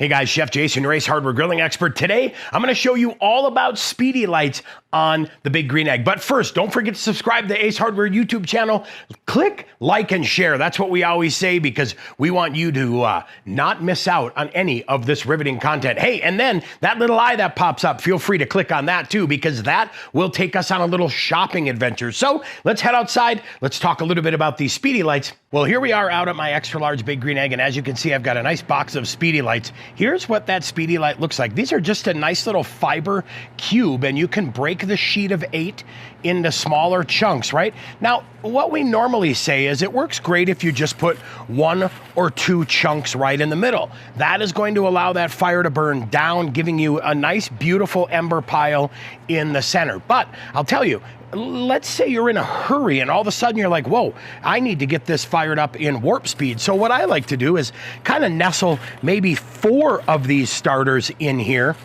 Hey guys, Chef Jason, your Ace Hardware grilling expert. Today, I'm going to show you all about SpeediLights on the Big Green Egg. But first, don't forget to subscribe to the Ace Hardware YouTube channel. Click, like, and share. That's what we always say because we want you to not miss out on any of this riveting content. Hey, and then that little eye that pops up, feel free to click on that too because that will take us on a little shopping adventure. So let's head outside. Let's talk a little bit about these SpeediLights. Well, here we are out at my extra large Big Green Egg, and as you can see, I've got a nice box of SpeediLights. Here's what that SpeediLight looks like. These are just a nice little fiber cube, and you can break the sheet of 8 into smaller chunks, right? Now, what we normally say is it works great if you just put 1 or 2 chunks right in the middle. That is going to allow that fire to burn down, giving you a nice, beautiful ember pile in the center. But I'll tell you, let's say you're in a hurry and all of a sudden you're like, whoa, I need to get this fired up in warp speed. So what I like to do is kind of nestle maybe 4 of these starters in here,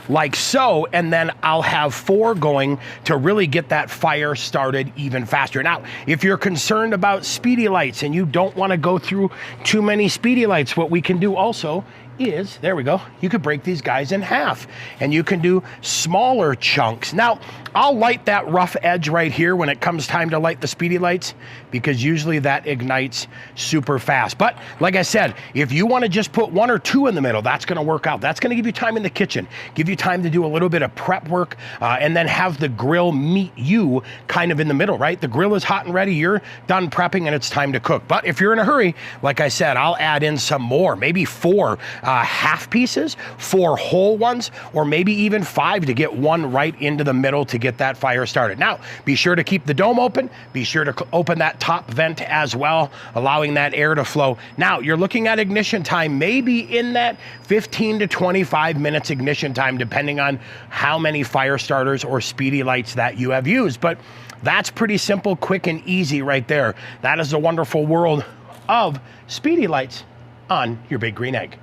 like so, and then I'll have 4 going to really get that fire started even faster. Now, if you're concerned about SpeediLights and you don't want to go through too many SpeediLights, what we can do also is, there we go, you could break these guys in half and you can do smaller chunks. Now, I'll light that rough edge right here when it comes time to light the SpeediLights because usually that ignites super fast. But like I said, if you want to just put 1 or 2 in the middle, that's going to work out. That's going to give you time in the kitchen, give you time to do a little bit of prep work, and then have the grill meet you kind of in the middle, right? The grill is hot and ready, you're done prepping and it's time to cook. But if you're in a hurry, like I said, I'll add in some more, maybe 4 half pieces, 4 whole ones, or maybe even 5 to get 1 right into the middle to get that fire started. Now, be sure to keep the dome open. Be sure to open that top vent as well, allowing that air to flow. Now, you're looking at ignition time, maybe in that 15 to 25 minutes ignition time, depending on how many fire starters or SpeediLights that you have used. But that's pretty simple, quick, and easy right there. That is the wonderful world of SpeediLights on your Big Green Egg.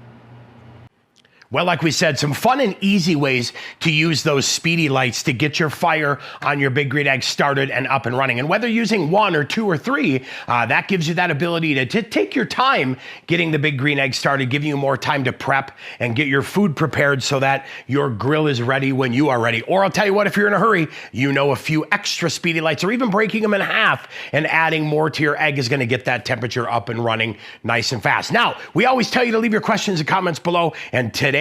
Well, like we said, some fun and easy ways to use those SpeediLights to get your fire on your Big Green Egg started and up and running. And whether using 1 or 2 or 3, that gives you that ability to take your time getting the Big Green Egg started, giving you more time to prep and get your food prepared so that your grill is ready when you are ready. Or I'll tell you what, if you're in a hurry, you know a few extra SpeediLights or even breaking them in half and adding more to your egg is going to get that temperature up and running nice and fast. Now, we always tell you to leave your questions and comments below, and today's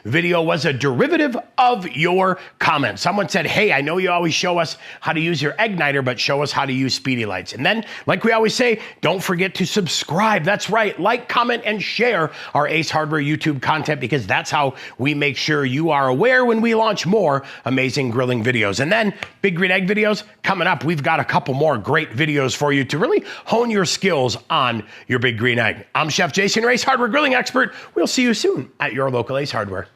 video was a derivative of your comments. Someone said, hey, I know you always show us how to use your Eggniter, but show us how to use SpeediLights. And then, like we always say, don't forget to subscribe. That's right. Like, comment, and share our Ace Hardware YouTube content because that's how we make sure you are aware when we launch more amazing grilling videos. And then Big Green Egg videos coming up. We've got a couple more great videos for you to really hone your skills on your Big Green Egg. I'm Chef Jason, your Ace Hardware grilling expert. We'll see you soon at your local Ace Hardware.